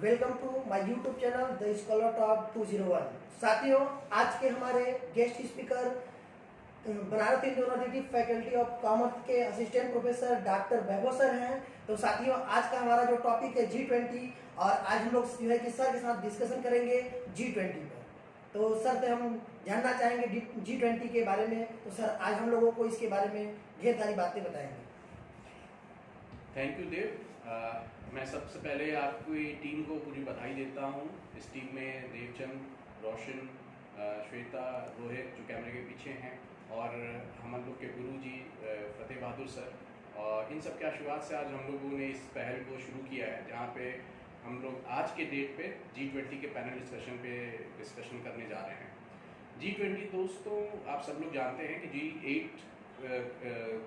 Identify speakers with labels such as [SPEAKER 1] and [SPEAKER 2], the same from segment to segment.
[SPEAKER 1] Welcome to my YouTube channel the scholar top 201। साथियों, आज के हमारे guest speaker Banaras Hindu university faculty of commerce के assistant professor doctor Vaibhav sir हैं। तो साथियों, आज का हमारा जो टॉपिक है G20, और आज हम लोग जो है कि सर के साथ डिस्कशन करेंगे G20 पर। तो सर से हम जानना चाहेंगे G20 के बारे में। तो सर, आज हम लोगों को इसके बारे में ढेर सारी बातें बताएंगे।
[SPEAKER 2] थैंक यू देव। मैं सबसे पहले आपकी टीम को पूरी बधाई देता हूँ। इस टीम में देवचंद, रोशन, श्वेता, रोहित जो कैमरे के पीछे हैं, और हम लोग के गुरु जी फतेह बहादुर सर, और इन सब के आशीर्वाद से आज हम लोगों ने इस पहल को शुरू किया है, जहाँ पे हम लोग आज के डेट पे G20 के पैनल डिस्कशन करने जा रहे हैं। G20 दोस्तों, आप सब लोग जानते हैं कि G8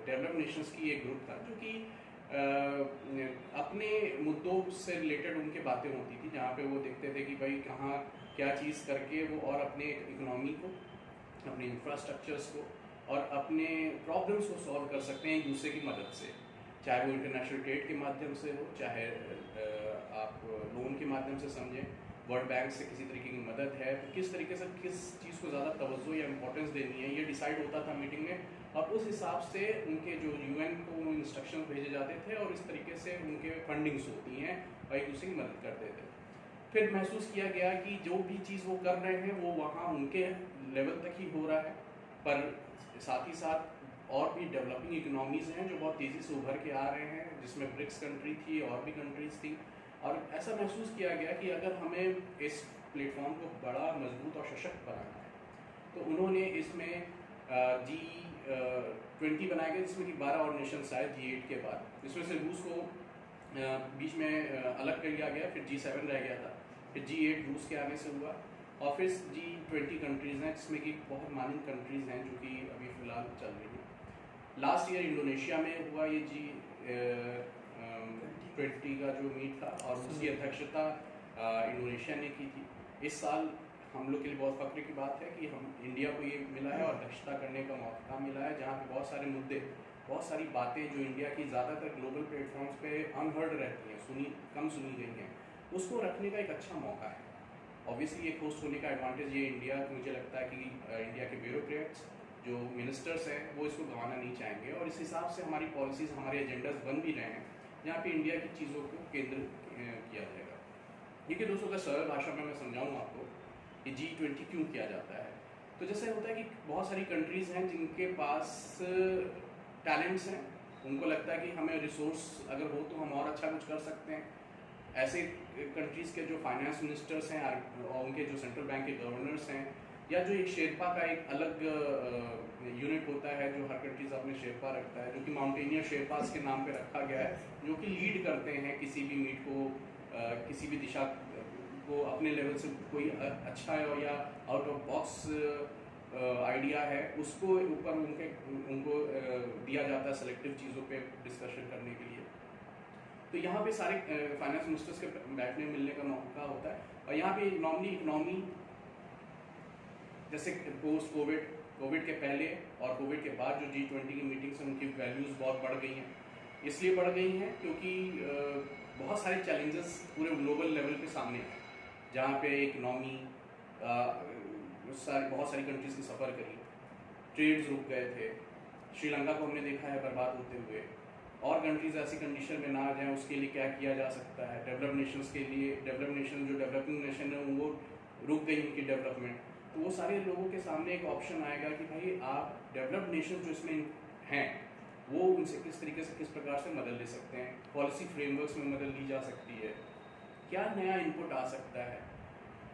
[SPEAKER 2] डेवलप्ड नेशंस की एक ग्रुप था, जो कि अपने मुद्दों से रिलेटेड उनके बातें होती थी, जहाँ पे वो देखते थे कि भाई कहाँ क्या चीज़ करके वो और अपने इकोनॉमी को, अपने इंफ्रास्ट्रक्चर्स को और अपने प्रॉब्लम्स को सॉल्व कर सकते हैं एक दूसरे की मदद से, चाहे वो इंटरनेशनल ट्रेड के माध्यम से हो, चाहे आप लोन के माध्यम से समझें, वर्ल्ड बैंक से किसी तरीके की मदद है, तो किस तरीके से किस चीज़ को ज़्यादा तवज्जो या इंपॉर्टेंस देनी है, ये डिसाइड होता था मीटिंग में, और उस हिसाब से उनके जो UN को इंस्ट्रक्शन भेजे जाते थे, और इस तरीके से उनके फंडिंग्स होती हैं और एक दूसरे की मदद करते थे। फिर महसूस किया गया कि जो भी चीज़ वो कर रहे हैं वो वहाँ उनके लेवल तक ही हो रहा है, पर साथ ही साथ और भी डेवलपिंग इकोनॉमीज़ हैं जो बहुत तेज़ी से उभर के आ रहे हैं, जिसमें ब्रिक्स कंट्री थी और भी कंट्रीज थी। और ऐसा महसूस किया गया कि अगर हमें इस प्लेटफॉर्म को बड़ा मजबूत और सशक्त बनाना है, तो उन्होंने इसमें G20 बनाया गया, जिसमें कि 12 और नेशंस आए G8 के बाद। इसमें से रूस को बीच में अलग कर लिया गया, फिर G7 रह गया था, फिर G8 रूस के आने से हुआ, और फिर G20 कंट्रीज़ हैं, जिसमें कि बहुत मानिंग कंट्रीज़ हैं जो कि अभी फ़िलहाल चल रही हैं। लास्ट ईयर इंडोनेशिया में हुआ ये G20 का जो मीट था, और उसकी अध्यक्षता इंडोनेशिया ने की थी। इस साल हम लोग के लिए बहुत फख्र की बात है कि हम इंडिया को ये मिला है और अध्यक्षता करने का मौका मिला है, जहाँ पे बहुत सारे मुद्दे, बहुत सारी बातें जो इंडिया की ज़्यादातर ग्लोबल प्लेटफॉर्म्स पे अनहर्ड रहती हैं, कम सुनी गई हैं, उसको रखने का एक अच्छा मौका है। ऑब्वियसली ये होस्ट होने का एडवांटेज ये इंडिया, मुझे लगता है कि इंडिया के ब्यूरोक्रेट्स जो मिनिस्टर्स हैं वो इसको गंवाना नहीं चाहेंगे, और इस हिसाब से हमारी पॉलिसीज़, हमारे एजेंडाज बन भी रहे हैं, जहाँ पे इंडिया की चीज़ों को केंद्र किया जाएगा। देखिए दोस्तों, अगर सरल भाषा में मैं समझाऊँ आपको कि G20 क्यों किया जाता है, तो जैसे होता है कि बहुत सारी कंट्रीज़ हैं जिनके पास टैलेंट्स हैं, उनको लगता है कि हमें रिसोर्स अगर हो तो हम और अच्छा कुछ कर सकते हैं। ऐसे कंट्रीज़ के जो फाइनेंस मिनिस्टर्स हैं और उनके जो सेंट्रल बैंक के गवर्नर्स हैं, या जो एक शेरपा का एक अलग यूनिट होता है जो हर कंट्रीज अपने शेरपा रखता है, जो कि माउंटेनियर शेरपास के नाम पे रखा गया है, जो कि लीड करते हैं किसी भी मीट को, किसी भी दिशा को अपने लेवल से कोई अच्छा है या आउट ऑफ बॉक्स आइडिया है, उसको ऊपर उनको दिया जाता है सेलेक्टिव चीज़ों पे डिस्कशन करने के लिए। तो यहाँ पे सारे फाइनेंस मिनिस्टर्स के बैठने मिलने का मौका होता है, और यहाँ पे नॉर्मली इकोनॉमी, जैसे पोस्ट कोविड के पहले और कोविड के बाद जो G20 की मीटिंग्स हैं, उनकी वैल्यूज़ बहुत बढ़ गई हैं। इसलिए बढ़ गई हैं क्योंकि बहुत सारे चैलेंजेस पूरे ग्लोबल लेवल पे सामने हैं, जहाँ पे इकोनॉमी बहुत सारी कंट्रीज़ की सफ़र करी, ट्रेड्स रुक गए थे, श्रीलंका को हमने देखा है बर्बाद होते हुए, और कंट्रीज़ ऐसी कंडीशन में ना आ जाएँ उसके लिए क्या किया जा सकता है। डेवलप्ड नेशंस के लिए, डेवलप्ड नेशन जो डेवलपिंग नेशन है वो रुक गई उनकी डेवलपमेंट, तो वो सारे लोगों के सामने एक ऑप्शन आएगा कि भाई आप डेवलप्ड नेशन जो इसमें हैं वो उनसे किस तरीके से, किस प्रकार से मदद ले सकते हैं, पॉलिसी फ्रेमवर्क्स में मदद ली जा सकती है, क्या नया इनपुट आ सकता है।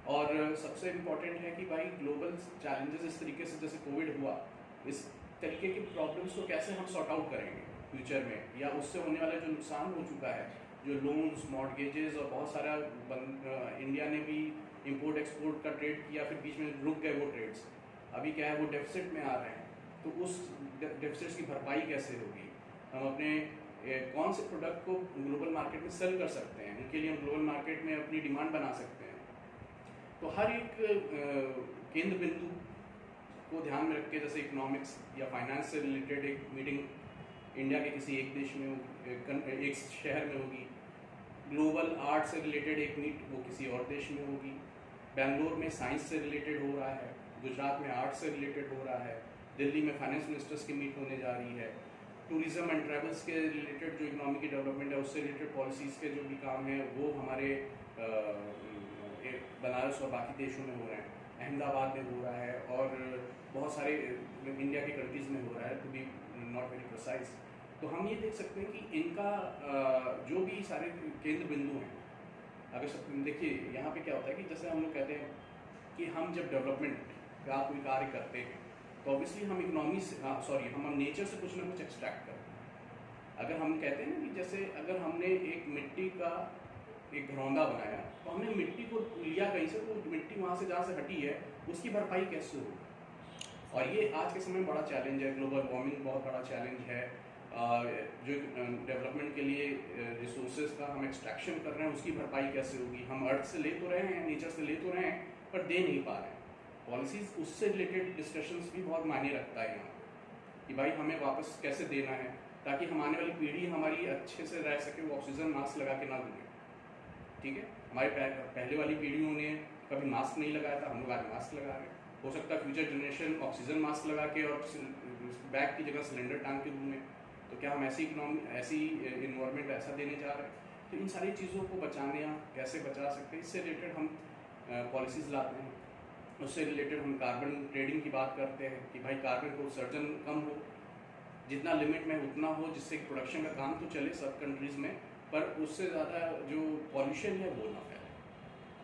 [SPEAKER 2] और सबसे इम्पॉर्टेंट है कि भाई ग्लोबल चैलेंजेस इस तरीके से जैसे कोविड हुआ, इस तरीके की प्रॉब्लम्स को कैसे हम सॉर्ट आउट करेंगे फ्यूचर में, या उससे होने वाला जो नुकसान हो चुका है, जो लोन्स, मॉर्गेजेस और बहुत सारा इंडिया ने भी इंपोर्ट एक्सपोर्ट का ट्रेड किया, फिर बीच में रुक गए वो ट्रेड्स, अभी क्या है वो डेफिसिट में आ रहे हैं, तो उस डेफिसिट्स की भरपाई कैसे होगी, हम अपने कौन से प्रोडक्ट को ग्लोबल मार्केट में सेल कर सकते हैं, उनके लिए हम ग्लोबल मार्केट में अपनी डिमांड बना सकते हैं। तो हर एक केंद्र बिंदु को ध्यान में रख के, जैसे इकोनॉमिक्स या फाइनेंस से रिलेटेड एक मीटिंग इंडिया के किसी एक देश में, एक शहर में होगी, ग्लोबल आर्ट से रिलेटेड एक मीट वो किसी और देश में होगी, बेंगलोर में साइंस से रिलेटेड हो रहा है, गुजरात में आर्ट से रिलेटेड हो रहा है, दिल्ली में फाइनेंस मिनिस्टर्स की मीट होने जा रही है, टूरिज्म एंड ट्रैवल्स के रिलेटेड जो इकोनॉमी की डेवलपमेंट है उससे रिलेटेड पॉलिसीज़ के जो भी काम हैं वो हमारे बनारस और बाकी देशों में हो रहे हैं, अहमदाबाद में हो रहा है और बहुत सारे इंडिया के कंट्रीज़ में हो रहा है, to be not very precise. तो हम ये देख सकते हैं कि इनका जो भी सारे केंद्र बिंदु हैं, अगर सब देखिए यहाँ पे क्या होता है कि जैसे हम लोग कहते हैं कि हम जब डेवलपमेंट का कोई कार्य करते हैं तो ऑब्वियसली हम इकोनॉमी से हम नेचर से कुछ ना कुछ एक्सट्रैक्ट करते हैं। अगर हम कहते हैं ना कि जैसे अगर हमने एक मिट्टी का एक घरौंदा बनाया तो हमने मिट्टी को लिया कहीं से, तो मिट्टी वहाँ से जहाँ से हटी है उसकी भरपाई कैसे होगी? और ये आज के समय में बड़ा चैलेंज है, ग्लोबल वार्मिंग बहुत बड़ा चैलेंज है। जो डेवलपमेंट के लिए रिसोर्सेज का हम एक्सट्रैक्शन कर रहे हैं उसकी भरपाई कैसे होगी? हम अर्थ से ले तो रहे हैं, नेचर से ले तो रहे हैं, पर दे नहीं पा रहे हैं। पॉलिसीज उससे रिलेटेड डिस्कशंस भी बहुत मायने रखता है यहाँ कि भाई हमें वापस कैसे देना है ताकि हम आने वाली पीढ़ी हमारी अच्छे से रह सके, वो ऑक्सीजन मास्क लगा के ना घूमे। ठीक है, हमारे पहले वाली पीढ़ियों ने कभी मास्क नहीं लगाया था, हम लोग आज मास्क लगा रहे हैं। हो सकता है फ्यूचर जनरेशन ऑक्सीजन मास्क लगा के और बैग की जगह सिलेंडर टांग के घूमे। तो क्या हम ऐसी इकोनॉमी, ऐसी इन्वायरमेंट ऐसा देने जा रहे हैं? तो इन सारी चीज़ों को बचाने या कैसे बचा सकते हैं, इससे रिलेटेड हम पॉलिसीज़ लाते हैं। उससे रिलेटेड हम कार्बन ट्रेडिंग की बात करते हैं कि भाई कार्बन का उत्सर्जन कम हो, जितना लिमिट में उतना हो, जिससे प्रोडक्शन का काम तो चले सब कंट्रीज़ में, पर उससे ज़्यादा जो पॉल्यूशन है वो ना फैले।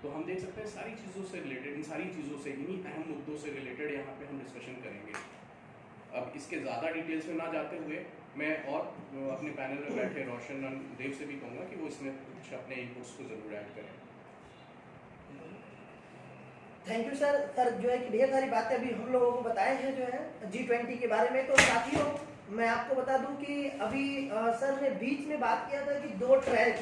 [SPEAKER 2] तो हम देख सकते हैं सारी चीज़ों से रिलेटेड, इन सारी चीज़ों से, इन्हीं अहम मुद्दों से रिलेटेड यहाँ पे हम डिस्कशन करेंगे। अब इसके ज़्यादा डिटेल्स में ना जाते हुए मैं और अपने पैनल में बैठे रोशन और देव से भी कहूँगा कि वो इसमें कुछ अपने इनपुट्स को ज़रूर ऐड करें।
[SPEAKER 1] Thank you sir. सर जो है कि ढेर सारी बातें अभी हम लोगों को बताए हैं जो है G20 के बारे में। तो साथियों मैं आपको बता दूं कि अभी सर ने बीच में बात किया था कि 2 ट्रैक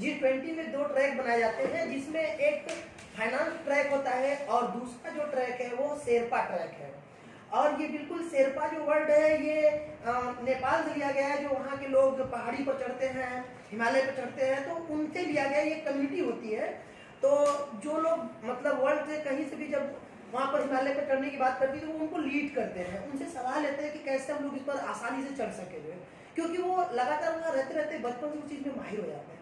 [SPEAKER 1] G20 में 2 ट्रैक बनाए जाते हैं, जिसमें एक फाइनेंस ट्रैक होता है और दूसरा जो ट्रैक है वो शेरपा ट्रैक है। और ये बिल्कुल शेरपा जो वर्ड है ये नेपाल से लिया गया है, जो वहाँ के लोग पहाड़ी पर चढ़ते हैं, हिमालय पर चढ़ते हैं, तो उनसे लिया गया ये कम्युनिटी होती है। तो जो लोग मतलब वर्ल्ड से कहीं से भी जब वहाँ पर हिमालय पर चढ़ने की बात करती है तो वो उनको लीड करते हैं, उनसे सलाह लेते हैं कि कैसे हम लोग इस पर आसानी से चढ़ सके जो है, क्योंकि वो लगातार वहाँ रहते रहते बचपन से उस चीज़ में माहिर हो जाते हैं।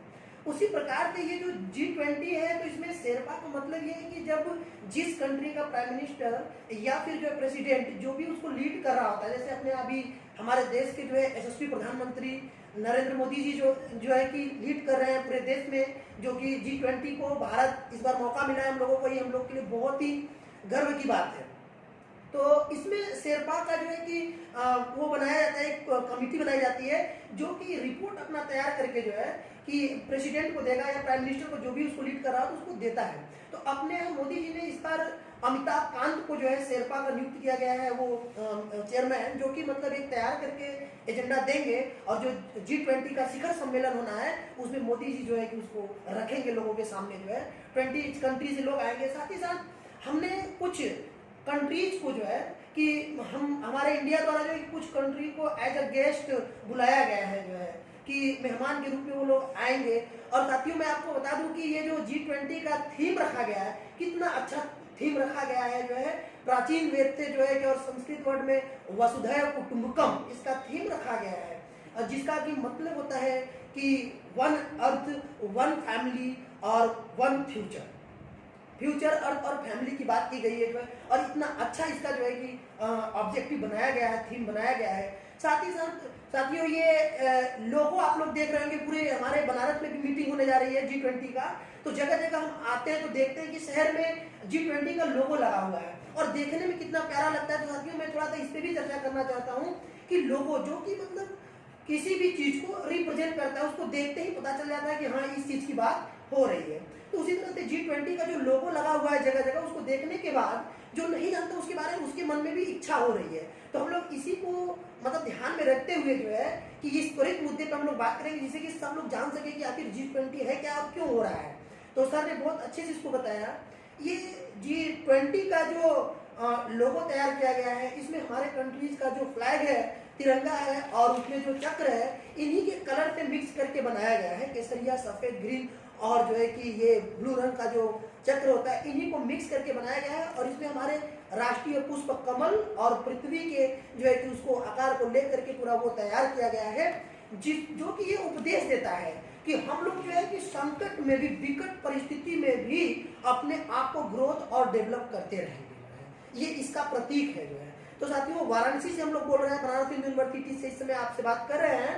[SPEAKER 1] उसी प्रकार से ये जो G20 है, तो इसमें शेरपा का मतलब ये है कि जब जिस कंट्री का प्राइम मिनिस्टर या फिर जो प्रेसिडेंट जो भी उसको लीड कर रहा होता है, जैसे अपने अभी हमारे देश के जो है यशस्वी प्रधानमंत्री नरेंद्र मोदी जी जो है कि लीड कर रहे हैं पूरे देश में, जो कि G20 को भारत इस बार मौका मिला है हम लोगों को, ये हम लोग के लिए बहुत ही गर्व की बात है। तो इसमें शेरपा का जो है कि वो बनाया जाता है, एक कमेटी बनाई जाती है जो कि रिपोर्ट अपना तैयार करके जो है कि प्रेसिडेंट को देगा या प्राइम मिनिस्टर को, जो भी उसको लीड कर रहा है तो उसको देता है। तो अपने मोदी जी ने इस बार अमिताभ कांत को जो है शेरपा का नियुक्त किया गया है, वो चेयरमैन, जो कि मतलब एक तैयार करके एजेंडा देंगे और जो G20 का शिखर सम्मेलन होना है उसमें मोदी जी जो है कि उसको रखेंगे लोगों के सामने, जो है 20 कंट्री से लोग आएंगे। साथ ही साथ हमने कुछ कंट्रीज को जो है कि हमारे इंडिया द्वारा जो है कुछ कंट्री को एज अ गेस्ट बुलाया गया है, जो है कि मेहमान के रूप में वो लोग आएंगे। और साथियों मैं आपको बता दूं कि ये जो G20 का थीम रखा गया है, कितना अच्छा थीम रखा गया है, जो है प्राचीन वेद से जो है कि, और संस्कृत वर्ड में वसुधैव कुटुंबकम इसका थीम रखा गया है, और जिसका कि मतलब होता है कि 1 अर्थ 1 फैमिली और 1 फ्यूचर। फ्यूचर अर्थ और फैमिली की बात की गई है जो है, और इतना अच्छा इसका जो है कि ऑब्जेक्टिव बनाया गया है, थीम बनाया गया है। साथ ही साथ साथियों ये लोगो आप लोग देख रहे होंगे, पूरे हमारे बनारस में भी मीटिंग होने जा रही है G20 का, तो जगह जगह हम आते हैं तो देखते हैं कि शहर में G20 का लोगो लगा हुआ है और देखने में कितना प्यारा लगता है। तो साथियों मैं थोड़ा सा इस पर भी चर्चा करना चाहता हूँ कि लोगो जो कि मतलब किसी भी चीज को रिप्रेजेंट करता है, उसको देखते ही पता चल जाता है कि हाँ इस चीज की बात हो रही है। तो उसी तरह से G20 का जो लोगो लगा हुआ है जगह जगह, उसको देखने के बाद जो नहीं जानता उसके बारे में उसके मन में भी इच्छा हो रही है। तो हम लोग इसी को मतलब ध्यान में रखते हुए जो है कि इस त्वरित मुद्दे पर हम लोग बात करेंगे, जिससे कि सब लोग जान सके कि आखिर G20 है क्या और क्यों हो रहा है। तो सर ने बहुत अच्छे से इसको बताया। ये G20 का जो लोगो तैयार किया गया है, इसमें हमारे कंट्रीज का जो फ्लैग है तिरंगा है और उसमें जो चक्र है इन्हीं के कलर से मिक्स करके बनाया गया है। केसरिया, सफ़ेद, ग्रीन और जो है कि ये ब्लू रंग का जो चक्र होता है इन्हीं को मिक्स करके बनाया गया है। और इसमें हमारे राष्ट्रीय पुष्प कमल और पृथ्वी के जो है कि उसको आकार को लेकर के पूरा वो तैयार किया गया है, जो कि ये उपदेश देता है कि हम लोग जो है कि संकट में भी, विकट परिस्थिति में भी अपने आप को ग्रोथ और डेवलप करते रहेंगे। ये इसका प्रतीक है जो है। तो साथियों, वाराणसी से हम लोग बोल रहे हैं, बनारस हिंदू यूनिवर्सिटी से इस समय आपसे बात कर रहे हैं।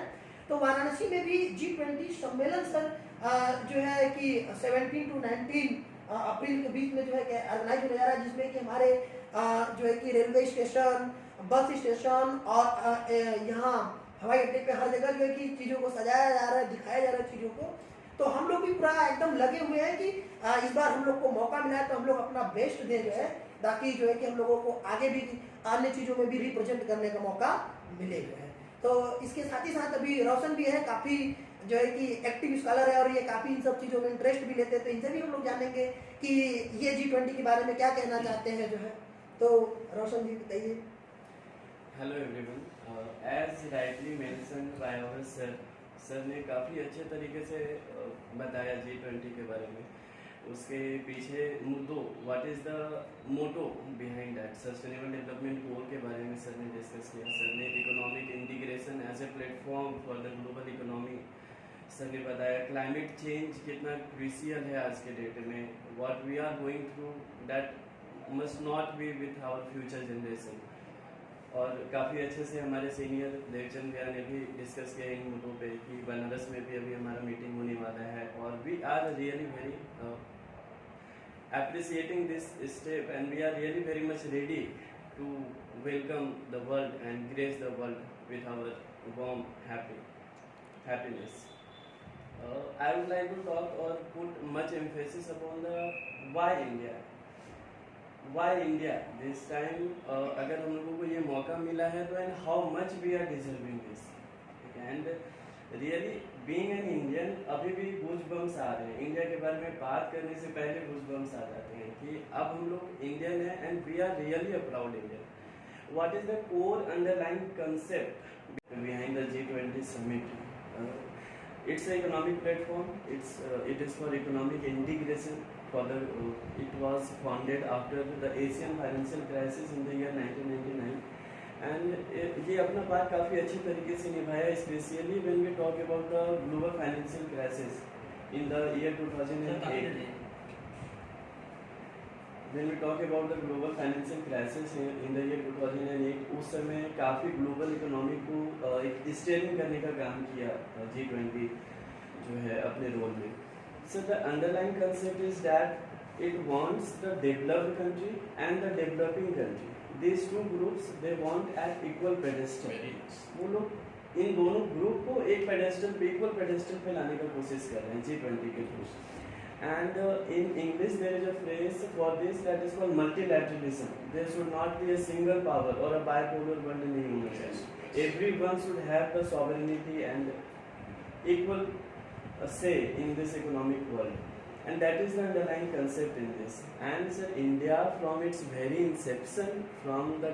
[SPEAKER 1] तो वाराणसी में भी G20 सम्मेलन सर जो है कि 17 to 19 अप्रैल के बीच में जो है कि ऑर्गेनाइज होने जा रहा है, जिसमें कि हमारे जो है कि रेलवे स्टेशन, बस स्टेशन और यहाँ हवाई अड्डे पे हर जगह जो है कि चीज़ों को सजाया जा रहा है, दिखाया जा रहा है चीज़ों को। तो हम लोग भी पूरा एकदम लगे हुए हैं कि इस बार हम लोग को मौका मिला है तो हम लोग अपना बेस्ट दें जो है, ताकि जो है कि हम लोगों को आगे भी अन्य चीज़ों में भी रिप्रेजेंट करने का मौका मिले जो है। तो इसके साथ ही साथ अभी रोशन भी है, काफ़ी जो है कि एक्टिव स्कॉलर है और ये काफ़ी इन सब चीज़ों में इंटरेस्ट भी लेते हैं। तो इनसे भी हम लोग जानेंगे कि ये G20 के बारे में क्या कहना चाहते हैं जो है। तो रोशन जी बताइए।
[SPEAKER 3] Hello everyone, as rightly mention by our sir ने काफ़ी अच्छे तरीके से बताया G20 के बारे में, उसके पीछे मुद्दों, what is the motto behind that, sustainable development goal के बारे में सर ने डिस्कस किया। सर ने economic integration as a platform for the global economy, sir ने बताया क्लाइमेट चेंज कितना क्रूशियल है आज के डेट में, what we are going through that must not be with our future generation. और काफ़ी अच्छे से हमारे सीनियर देवचंद भैया ने भी डिस्कस किया इन मुद्दों पे कि बनारस में भी अभी हमारा मीटिंग होने वाला है और we are really very appreciating this step and we are really very much ready to welcome the world and grace the world with our warm happiness. I would like to talk or put much emphasis upon the why India. Why India this time? अगर हम लोगों को ये मौका मिला है तो and how much we are deserving this. And really being an Indian, अभी भी गूज़बम्स आ रहे हैं। इंडिया के बारे में बात करने से पहले गूज़बम्स आ जाते हैं कि अब हम लोग इंडियन हैं and we are really a proud Indian. What is the core underlying concept behind the G20 summit? It's an economic platform. It is for economic integration. It was founded after the Asian financial crisis in the year 1999. And ये अपना बात काफ़ी अच्छी तरीके से निभाया, specially when we talk about the global financial crisis in the year 2008. When we talk about the global financial crisis in the year 2008, उस समय काफ़ी ग्लोबल इकोनॉमी को एक स्टीयरिंग करने का काम किया G20 जो है अपने रोल में। So the underlying concept is that it wants the developed country and the developing country. These two groups they want at equal pedestal. वो लोग इन दोनों ग्रुप को एक पेडेस्टल पे, इक्वल पेडेस्टल पे लाने का कोशिश कर रहे हैं G20 के through. And in English there is a phrase for this that is called multilateralism. There should not be a single power or a bipolar world नहीं होना चाहिए। Everyone should have the sovereignty and equal say in this economic world, and that is the underlying concept in this. And sir, India from its very inception, from the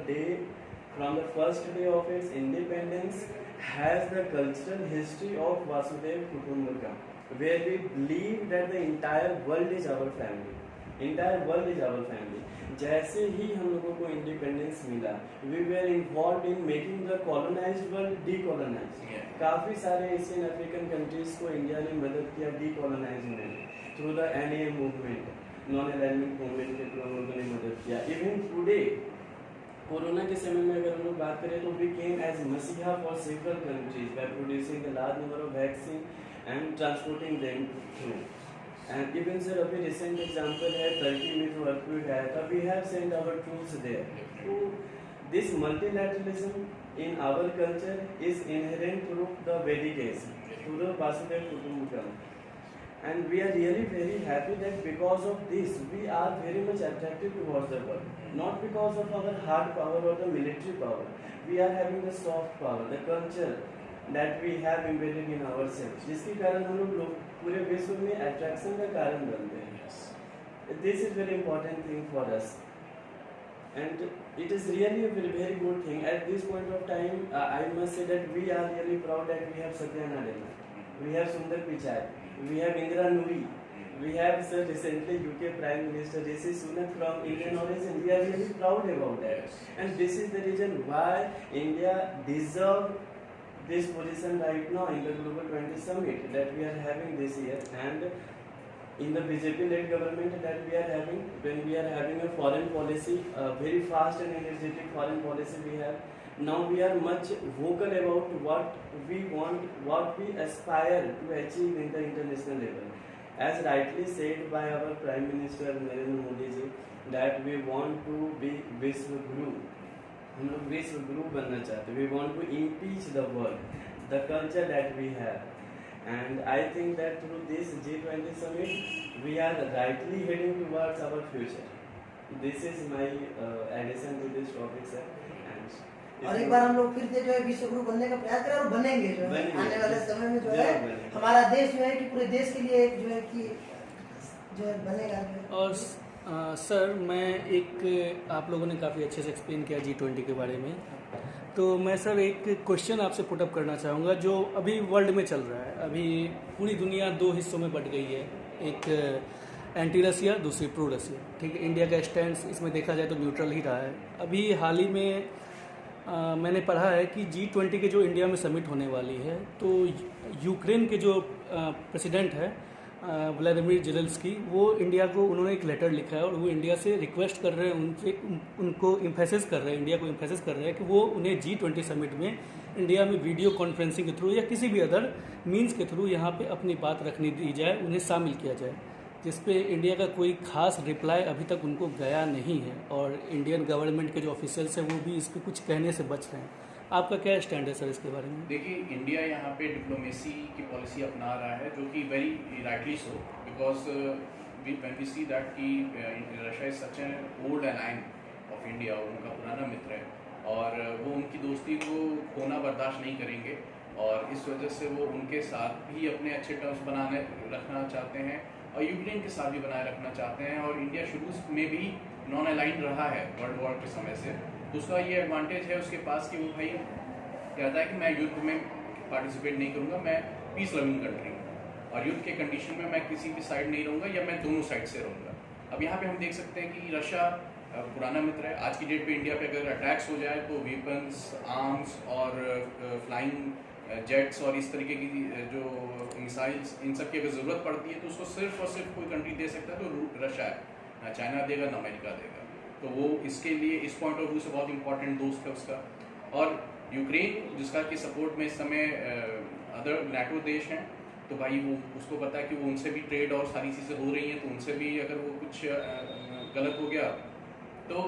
[SPEAKER 3] first day of its independence, has the cultural history of Vasudhaiv Kutumbakam, where we believe that the entire world is our family. Entire world is our family. जैसे ही हम लोगों को independence मिला, we were involved in making the colonized world decolonized. काफ़ी सारे Asian African countries को India ने मदद किया डीकोलोनाइज होने में through the NAM movement, non alignment movement के थ्रू हम लोगों ने मदद किया। इवन टुडे कोरोना के समय में अगर हम लोग बात करें तो वी केम एज मसीहा for several countries by producing the large number of vaccine and transporting them through. And even sir अभी रिसेंट एग्जांपल है टर्की में जो अर्थक्वेक आया था, we have sent our troops there. तो this multilateralism in our culture is inherent through the Vedic age, through the Vasudhaiv Kutumbakam, and we are really very happy that because of this we are very much attracted towards the world, not because of our hard power or the military power. We are having the soft power, the culture that we have embedded in ourselves, जिसके कारण हम लोग पूरे विश्व में attraction का कारण बनते हैं। This is very important thing for us. and it is really a very, very good thing. At this point of time, I must say that we are really proud that we have Satya Nadella, we have Sundar Pichai, we have Indira Nooyi, we have sir recently UK Prime Minister Rishi Sunak from Indian origin. We are really proud about that, and this is the reason why India deserves this position right now in the Global 20 Summit that we are having this year, and in the BJP-led government that we are having, when we are having a foreign policy, a very fast and energetic foreign policy we have. Now we are much vocal about what we want, what we aspire to achieve in the international level. As rightly said by our Prime Minister Narendra Modi ji, that we want to be Vishwa Guru. हम लोग विश्व गुरु बनना चाहते हैं. We want to impeach the world, the culture that we have. And I think that through this G20 summit, we are rightly heading towards our future. This is my addition to this topic, sir. And
[SPEAKER 1] और एक बार हम लोग फिर से जो है विश्व गुरु बनने का प्रयास करें और बनेंगे जो है आने वाले समय में जो है हमारा देश जो है कि पूरे देश के लिए जो है कि जो है बनेगा.
[SPEAKER 4] और सर मैं एक आप लोगों ने काफ़ी अच्छे से एक्सप्लेन किया G20 के बारे में, तो मैं सर एक क्वेश्चन आपसे पुटअप करना चाहूँगा जो अभी वर्ल्ड में चल रहा है. अभी पूरी दुनिया दो हिस्सों में बट गई है, एक एंटी रसिया, दूसरी प्रो रसिया. ठीक है, इंडिया का स्टैंड इसमें देखा जाए तो न्यूट्रल ही रहा है. अभी हाल ही में मैंने पढ़ा है कि G20 के जो इंडिया में समिट होने वाली है, तो यूक्रेन के जो प्रेसिडेंट है व्लादिमीर जेलेंस्की, वो इंडिया को उन्होंने एक लेटर लिखा है और वो इंडिया से रिक्वेस्ट कर रहे हैं, उनसे उनको इम्फेसिस कर रहे हैं, इंडिया को इम्फेसिस कर रहे हैं कि वो उन्हें G20 समिट में इंडिया में वीडियो कॉन्फ्रेंसिंग के थ्रू या किसी भी अदर मींस के थ्रू यहाँ पे अपनी बात रखने दी जाए, उन्हें शामिल किया जाए, जिस पे इंडिया का कोई खास रिप्लाई अभी तक उनको गया नहीं है और इंडियन गवर्नमेंट के जो ऑफिशियल्स हैं वो भी इस पर कुछ कहने से बच रहे हैं. आपका क्या स्टैंड है सर इसके बारे में?
[SPEAKER 2] देखिए, इंडिया यहाँ पे डिप्लोमेसी की पॉलिसी अपना रहा है, जो कि very rightly so, because when we see that कि Russia is such an old ally of India, उनका पुराना मित्र है और वो उनकी दोस्ती को खोना बर्दाश्त नहीं करेंगे और इस वजह से वो उनके साथ भी अपने अच्छे टर्म्स बनाने रखना चाहते हैं और यूक्रेन के साथ भी बनाए रखना चाहते हैं. और इंडिया शुरू में भी नॉन अलाइन रहा है वर्ल्ड वॉर के समय से, तो उसका ये एडवांटेज है उसके पास कि वो भाई कहता है कि मैं युद्ध में पार्टिसिपेट नहीं करूँगा, मैं पीस लविंग कंट्री हूँ और युद्ध के कंडीशन में मैं किसी भी साइड नहीं रहूँगा या मैं दोनों साइड से रहूँगा. अब यहाँ पे हम देख सकते हैं कि रशिया पुराना मित्र है. आज की डेट पे इंडिया पे अगर अटैक्स हो जाए तो वेपन्स, आर्म्स और फ्लाइंग जेट्स और इस तरीके की जो मिसाइल्स, इन सब की अगर ज़रूरत पड़ती है तो उसको सिर्फ और सिर्फ कोई कंट्री दे सकता है तो रशिया है. ना चाइना देगा ना अमेरिका देगा. तो वो इसके लिए इस पॉइंट ऑफ व्यू से बहुत इंपॉर्टेंट दोस्त है उसका. और यूक्रेन जिसका कि सपोर्ट में इस समय अदर नाटो देश हैं, तो भाई वो उसको पता है कि वो उनसे भी ट्रेड और सारी चीज़ें हो रही हैं, तो उनसे भी अगर वो कुछ गलत हो गया तो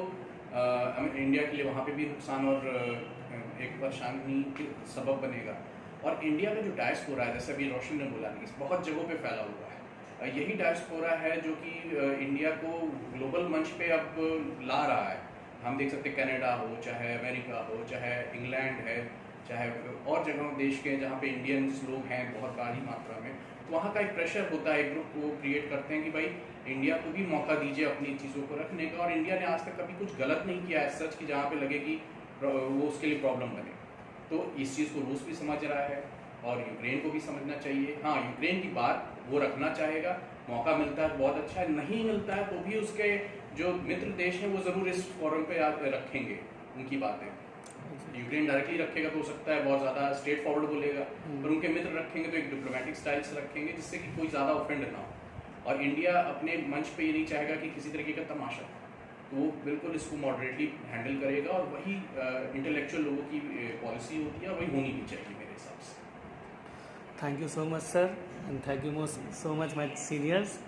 [SPEAKER 2] इंडिया के लिए वहाँ पे भी नुकसान और एक परेशानी के सबब बनेगा. और इंडिया का जो डायस्पोरा है, जैसे अभी रोशन ने बोला, बहुत जगहों पे फैला हुआ है. यही डायस्पोरा है जो कि इंडिया को ग्लोबल मंच पे अब ला रहा है. हम देख सकते हैं कनाडा हो, चाहे अमेरिका हो, चाहे इंग्लैंड है, चाहे और जगहों देश के जहाँ पे इंडियंस लोग हैं बहुत बड़ी मात्रा में, तो वहाँ का एक प्रेशर होता है, एक ग्रुप को क्रिएट करते हैं कि भाई इंडिया को भी मौका दीजिए अपनी चीज़ों को रखने का. और इंडिया ने आज तक कभी कुछ गलत नहीं किया है सच, कि जहाँ पे लगे कि वो उसके लिए प्रॉब्लम बने. तो इस चीज़ को रूस भी समझ रहा है और यूक्रेन को भी समझना चाहिए. हाँ, यूक्रेन की बात वो रखना चाहेगा, मौका मिलता है बहुत अच्छा है, नहीं मिलता है तो भी उसके जो मित्र देश हैं वो ज़रूर इस फोरम पे रखेंगे उनकी बातें. यूक्रेन डायरेक्टली रखेगा तो हो सकता है बहुत ज़्यादा स्ट्रेट फॉरवर्ड बोलेगा, पर उनके मित्र रखेंगे तो एक डिप्लोमेटिक स्टाइल से रखेंगे जिससे कि कोई ज़्यादा ऑफेंड ना हो. और इंडिया अपने मंच पे ये नहीं चाहेगा कि किसी तरीके का तमाशा, तो वो बिल्कुल इसको मॉडरेटली हैंडल करेगा और वही इंटेलेक्चुअल लोगों की पॉलिसी होती है और वही होनी भी चाहिए मेरे हिसाब से.
[SPEAKER 4] Thank you so much sir and thank you so much my seniors.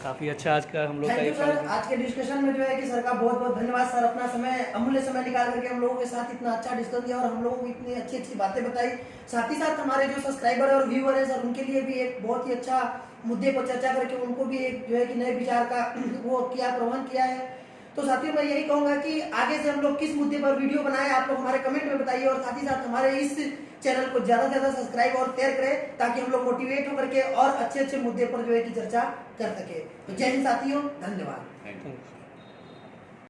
[SPEAKER 4] काफ़ी अच्छा आज का हम लोग
[SPEAKER 1] थैंक यू सर. आज के डिस्कशन में जो है कि सर का बहुत बहुत धन्यवाद सर, अपना समय अमूल्य समय निकाल करके हम लोगों के साथ इतना अच्छा डिस्कस किया और हम लोगों को इतनी अच्छी अच्छी बातें बताई. साथ ही साथ हमारे जो सब्सक्राइबर और व्यूअर है सर, उनके लिए भी एक बहुत ही अच्छा मुद्दे पर चर्चा करके उनको भी एक जो है कि नए विचार का वो किया, प्रबंध किया है. तो साथियों मैं यही कहूंगा कि आगे से हम लोग किस मुद्दे पर वीडियो बनाएं, आप लोग हमारे कमेंट में बताइए और साथ ही साथ हमारे इस चैनल को ज्यादा से ज्यादा सब्सक्राइब और शेयर करें ताकि हम लोग मोटिवेट होकर के और अच्छे अच्छे मुद्दे पर जो है कि चर्चा कर सके. तो जय हिंद साथियों, धन्यवाद.
[SPEAKER 2] Thank you.